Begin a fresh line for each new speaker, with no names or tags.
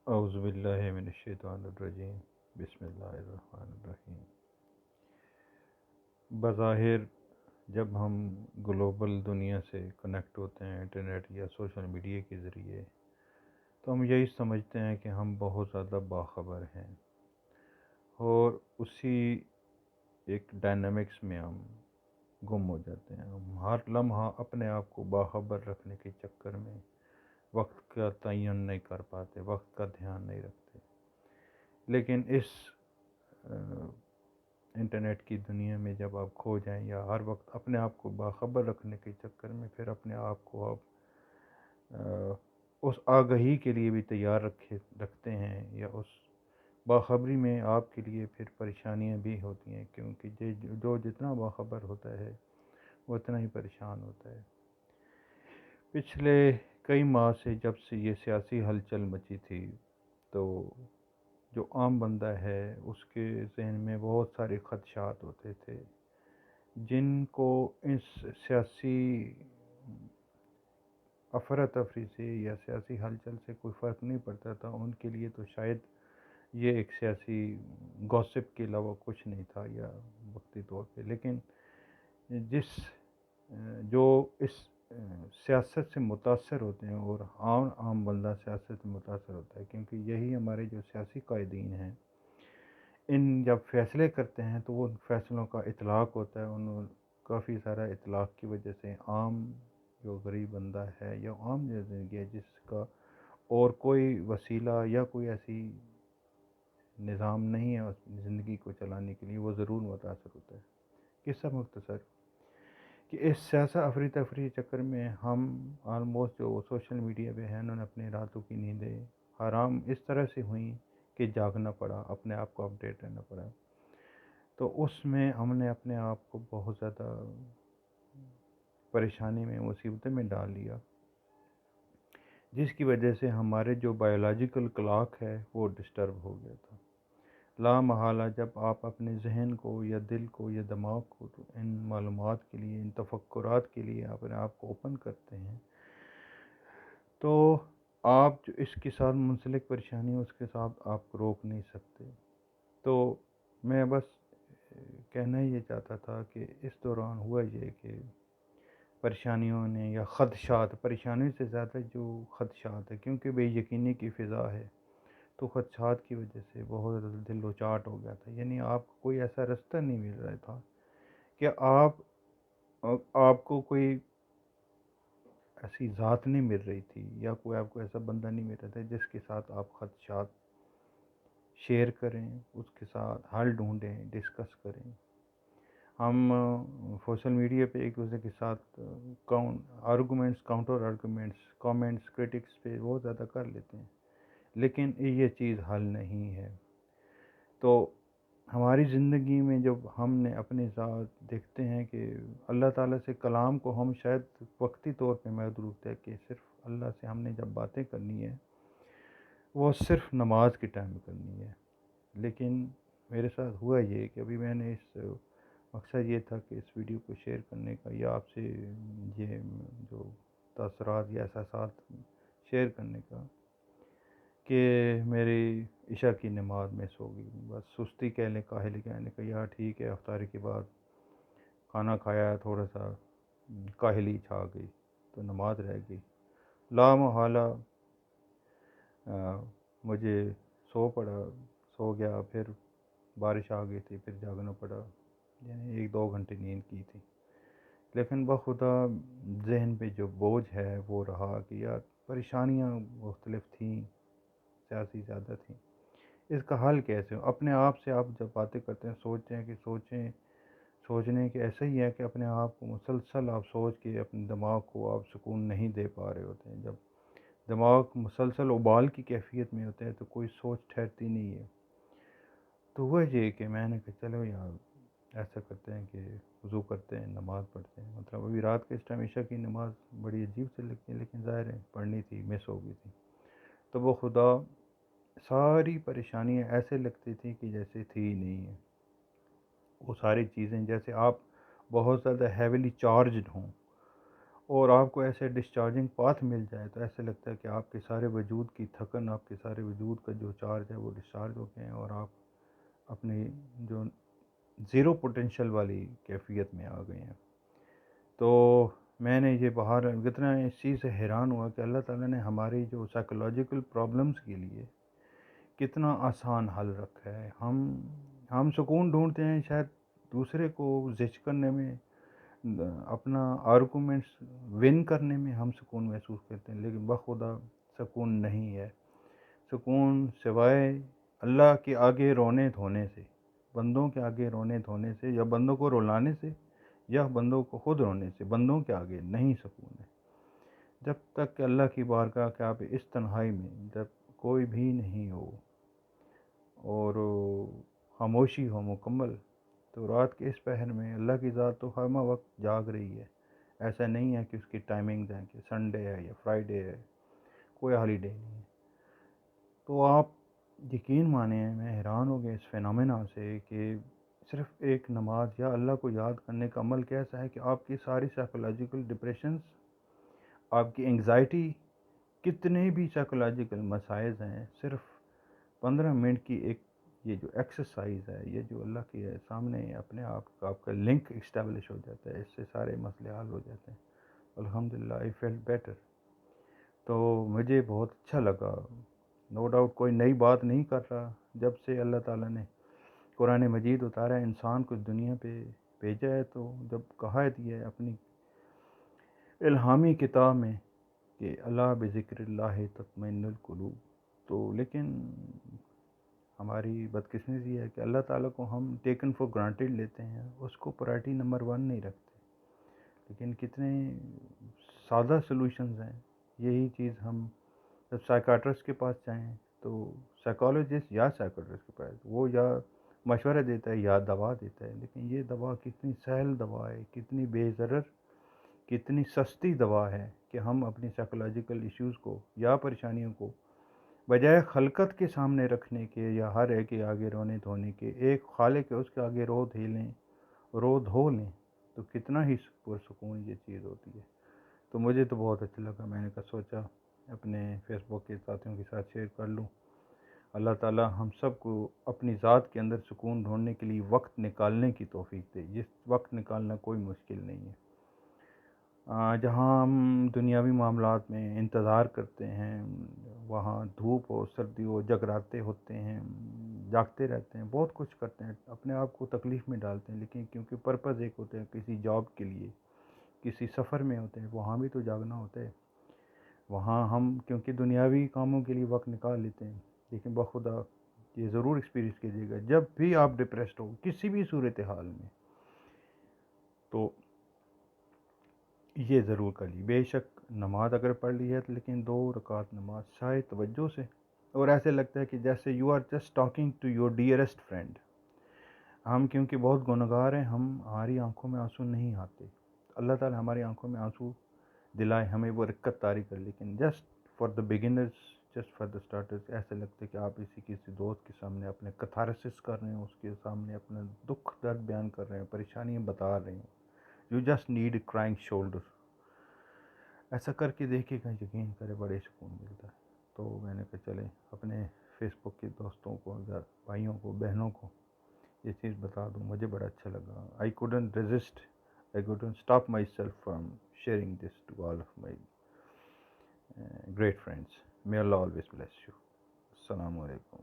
اعوذ باللہ من الشیطان الرجیم، بسم اللہ الرحمن الرحیم۔ بظاہر جب ہم گلوبل دنیا سے کنیکٹ ہوتے ہیں انٹرنیٹ یا سوشل میڈیا کے ذریعے، تو ہم یہی سمجھتے ہیں کہ ہم بہت زیادہ باخبر ہیں، اور اسی ایک ڈائنامکس میں ہم گم ہو جاتے ہیں۔ ہم ہر لمحہ اپنے آپ کو باخبر رکھنے کے چکر میں وقت کا تعین نہیں کر پاتے، وقت کا دھیان نہیں رکھتے۔ لیکن اس انٹرنیٹ کی دنیا میں جب آپ کھو جائیں یا ہر وقت اپنے آپ کو باخبر رکھنے کے چکر میں پھر اپنے آپ کو آپ اس آگہی کے لیے بھی تیار رکھتے ہیں، یا اس باخبری میں آپ کے لیے پھر پریشانیاں بھی ہوتی ہیں، کیونکہ جو جتنا باخبر ہوتا ہے وہ اتنا ہی پریشان ہوتا ہے۔ پچھلے کئی ماہ سے جب سے یہ سیاسی ہلچل مچی تھی، تو جو عام بندہ ہے اس کے ذہن میں بہت سارے خدشات ہوتے تھے، جن کو اس سیاسی افراتفری سے یا سیاسی ہلچل سے کوئی فرق نہیں پڑتا تھا۔ ان کے لیے تو شاید یہ ایک سیاسی گوسپ کے علاوہ کچھ نہیں تھا، یا وقتی طور پہ۔ لیکن جس جو اس سیاست سے متاثر ہوتے ہیں، اور عام بندہ سیاست سے متاثر ہوتا ہے، کیونکہ یہی ہمارے جو سیاسی قائدین ہیں، ان جب فیصلے کرتے ہیں تو وہ فیصلوں کا اطلاق ہوتا ہے۔ ان کافی سارا اطلاق کی وجہ سے عام جو غریب بندہ ہے یا عام جو زندگی ہے، جس کا اور کوئی وسیلہ یا کوئی ایسی نظام نہیں ہے زندگی کو چلانے کے لیے، وہ ضرور متاثر ہوتا ہے۔ قصہ مختصر کہ اس سیاست افراتفری چکر میں ہم آلموسٹ جو سوشل میڈیا پہ ہیں، انہوں نے اپنی راتوں کی نیندیں حرام اس طرح سے ہوئیں کہ جاگنا پڑا، اپنے آپ کو اپڈیٹ رہنا پڑا۔ تو اس میں ہم نے اپنے آپ کو بہت زیادہ پریشانی میں، مصیبتیں میں ڈال لیا، جس کی وجہ سے ہمارے جو بایولوجیکل کلاک ہے وہ ڈسٹرب ہو گیا تھا۔ لا محالہ جب آپ اپنے ذہن کو یا دل کو یا دماغ کو ان معلومات کے لیے، ان تفکرات کے لیے اپنے آپ کو اوپن کرتے ہیں، تو آپ جو اس کے ساتھ منسلک پریشانی ہے اس کے ساتھ آپ کو روک نہیں سکتے۔ تو میں بس کہنا یہ چاہتا تھا کہ اس دوران ہوا یہ کہ پریشانیوں نے یا خدشات، پریشانیوں سے زیادہ جو خدشات ہے، کیونکہ بے یقینی کی فضا ہے، تو خدشات کی وجہ سے بہت زیادہ دل و چاٹ ہو گیا تھا۔ یعنی آپ کو کوئی ایسا رستہ نہیں مل رہا تھا کہ آپ کو کوئی ایسی ذات نہیں مل رہی تھی، یا کوئی آپ کو ایسا بندہ نہیں مل رہا تھا جس کے ساتھ آپ خدشات شیئر کریں، اس کے ساتھ حل ڈھونڈیں، ڈسکس کریں۔ ہم سوشل میڈیا پہ ایک دوسرے کے ساتھ arguments, counter arguments, comments, critics پہ بہت زیادہ کر لیتے ہیں، لیکن یہ چیز حل نہیں ہے۔ تو ہماری زندگی میں جب ہم نے اپنے ساتھ دیکھتے ہیں کہ اللہ تعالیٰ سے کلام کو ہم شاید وقتی طور پہ محدود رکھتے ہیں، کہ صرف اللہ سے ہم نے جب باتیں کرنی ہے وہ صرف نماز کے ٹائم کرنی ہے۔ لیکن میرے ساتھ ہوا یہ کہ ابھی میں نے اس مقصد یہ تھا کہ اس ویڈیو کو شیئر کرنے کا، یا آپ سے یہ جو تاثرات یا احساسات شیئر کرنے کا، کہ میری عشاء کی نماز مس ہو گئی۔ بس سستی کہہ لیں، کاہلی کہہ لیں، کہ یار ٹھیک ہے، افطاری کے بعد کھانا کھایا، تھوڑا سا کاہلی چھا گئی تو نماز رہ گئی۔ لا محالہ مجھے سو گیا، پھر بارش آ گئی تھی، پھر جاگنا پڑا، یعنی 1-2 گھنٹے نیند کی تھی۔ لیکن بخدا ذہن پہ جو بوجھ ہے وہ رہا کہ یار پریشانیاں مختلف تھیں، سیاسی زیادہ تھیں، اس کا حل کیسے ہو؟ اپنے آپ سے آپ جب باتیں کرتے ہیں، سوچنے کہ ایسا ہی ہے کہ اپنے آپ کو مسلسل آپ سوچ کے اپنے دماغ کو آپ سکون نہیں دے پا رہے ہوتے ہیں۔ جب دماغ مسلسل ابال کی کیفیت میں ہوتا ہے تو کوئی سوچ ٹھہرتی نہیں ہے۔ تو وہ یہ کہ میں نے کہا چلو یار ایسا کرتے ہیں کہ وضو کرتے ہیں، نماز پڑھتے ہیں۔ مطلب ابھی رات کے اس ٹائم عشاء کی نماز بڑی عجیب سے لگتی ہے، لیکن ظاہر ہے پڑھنی تھی، مس ہو گئی تھی۔ تو وہ خدا ساری پریشانیاں ایسے لگتی تھیں کہ جیسے تھی ہی نہیں ہے۔ وہ ساری چیزیں جیسے آپ بہت زیادہ ہیویلی چارجڈ ہوں، اور آپ کو ایسے ڈسچارجنگ پاتھ مل جائے تو ایسے لگتا ہے کہ آپ کے سارے وجود کی تھکن، آپ کے سارے وجود کا جو چارج ہے وہ ڈسچارج ہو گئے ہیں اور آپ اپنی جو زیرو پوٹینشیل والی کیفیت میں آ گئے ہیں۔ تو میں نے یہ باہر کتنا اس چیز سے حیران ہوا کہ اللہ تعالیٰ نے ہماری جو سائیکولوجیکل پرابلمس کے لیے کتنا آسان حل رکھا ہے۔ ہم سکون ڈھونڈتے ہیں شاید دوسرے کو زج کرنے میں، اپنا آرگومنٹس ون کرنے میں ہم سکون محسوس کرتے ہیں، لیکن بخدا سکون نہیں ہے۔ سکون سوائے اللہ کے آگے رونے دھونے سے، بندوں کے آگے رونے دھونے سے، یا بندوں کو رلانے سے، یا بندوں کو خود رونے سے، بندوں کے آگے نہیں سکون ہے۔ جب تک کہ اللہ کی بارگاہ کہ آپ اس تنہائی میں جب کوئی بھی نہیں ہو اور خاموشی ہو مکمل، تو رات کے اس پہر میں اللہ کی ذات تو ہر وقت جاگ رہی ہے۔ ایسا نہیں ہے کہ اس کی ٹائمنگز ہیں کہ سنڈے ہے یا فرائیڈے ہے، کوئی ہالیڈے نہیں ہے۔ تو آپ یقین مانیں، میں حیران ہو گیا اس فینومینا سے کہ صرف ایک نماز یا اللہ کو یاد کرنے کا عمل کیسا ہے کہ آپ کی ساری سائیکولوجیکل ڈپریشنز، آپ کی انگزائٹی، کتنے بھی سائیکولوجیکل مسائل ہیں، صرف 15 منٹ کی ایک یہ جو ایکسرسائز ہے، یہ جو اللہ کے سامنے اپنے آپ کا لنک اسٹیبلش ہو جاتا ہے، اس سے سارے مسئلے حل ہو جاتے ہیں۔ الحمدللہ آئی فیلٹ بیٹر۔ تو مجھے بہت اچھا لگا، نو ڈاؤٹ کوئی نئی بات نہیں کر رہا۔ جب سے اللہ تعالیٰ نے قرآن مجید اتارا ہے، انسان کو دنیا پہ بھیجا ہے، تو جب کہا دیا ہے اپنی الہامی کتاب میں کہ اللہ بذکر اللہ تطمئن القلوب، تو لیکن ہماری بدقسمتی ہے کہ اللہ تعالیٰ کو ہم ٹیکن فار گرانٹیڈ لیتے ہیں، اس کو پرائرٹی نمبر 1 نہیں رکھتے۔ لیکن کتنے سادہ سلوشنز ہیں۔ یہی چیز ہم جب سائیکاٹرسٹ کے پاس جائیں تو سائیکالوجسٹ یا سائیکاٹرسٹ کے پاس وہ یا مشورہ دیتا ہے یا دوا دیتا ہے، لیکن یہ دوا کتنی سہل دوا ہے، کتنی بے ضرر، کتنی سستی دوا ہے کہ ہم اپنی سائیکولوجیکل ایشوز کو یا پریشانیوں کو بجائے خلقت کے سامنے رکھنے کے یا ہر ایک کے آگے رونے دھونے کے، ایک خالق ہے اس کے آگے رو دھو لیں تو کتنا ہی پرسکون یہ چیز ہوتی ہے۔ تو مجھے تو بہت اچھا لگا، میں نے کہا سوچا اپنے فیس بک کے ساتھیوں کے ساتھ شیئر کر لوں۔ اللہ تعالیٰ ہم سب کو اپنی ذات کے اندر سکون ڈھونڈنے کے لیے وقت نکالنے کی توفیق دے۔ یہ وقت نکالنا کوئی مشکل نہیں ہے۔ جہاں ہم دنیاوی معاملات میں انتظار کرتے ہیں، وہاں دھوپ ہو سردی ہو جگراتے ہوتے ہیں، جاگتے رہتے ہیں، بہت کچھ کرتے ہیں، اپنے آپ کو تکلیف میں ڈالتے ہیں، لیکن کیونکہ پرپز ایک ہوتا ہے، کسی جاب کے لیے کسی سفر میں ہوتے ہیں، وہاں بھی تو جاگنا ہوتا ہے۔ وہاں ہم کیونکہ دنیاوی کاموں کے لیے وقت نکال لیتے ہیں، لیکن بخدا یہ ضرور ایکسپیرینس کیجیے گا، جب بھی آپ ڈپریسڈ ہو کسی بھی صورتحال میں، تو یہ ضرور کر لی۔ بے شک نماز اگر پڑھ لی ہے تو لیکن 2 رکعت نماز شاید توجہ سے، اور ایسے لگتا ہے کہ جیسے you are just talking to your dearest friend. ہم کیونکہ بہت گنہگار ہیں، ہماری آنکھوں میں آنسو نہیں آتے، اللہ تعالیٰ ہماری آنکھوں میں آنسو دلائے، ہمیں وہ رکت طاری کر، لیکن just for the beginners, just for the starters, ایسے لگتا ہے کہ آپ کسی دوست کے سامنے اپنے کتھارسس کر رہے ہیں، اس کے سامنے اپنا دکھ درد بیان کر رہے ہیں، پریشانیاں بتا رہے ہیں۔ You just need a crying shoulder. ایسا کر کے دیکھے گا، یقین کرے بڑے سکون ملتا ہے۔ تو میں نے کہا چلیں اپنے فیس بک کے دوستوں کو، بھائیوں کو، بہنوں کو یہ چیز بتا دوں، مجھے بڑا اچھا لگا۔ I couldn't resist, I couldn't stop myself from sharing this to all of my great friends. May Allah always bless you. Assalamu alaikum.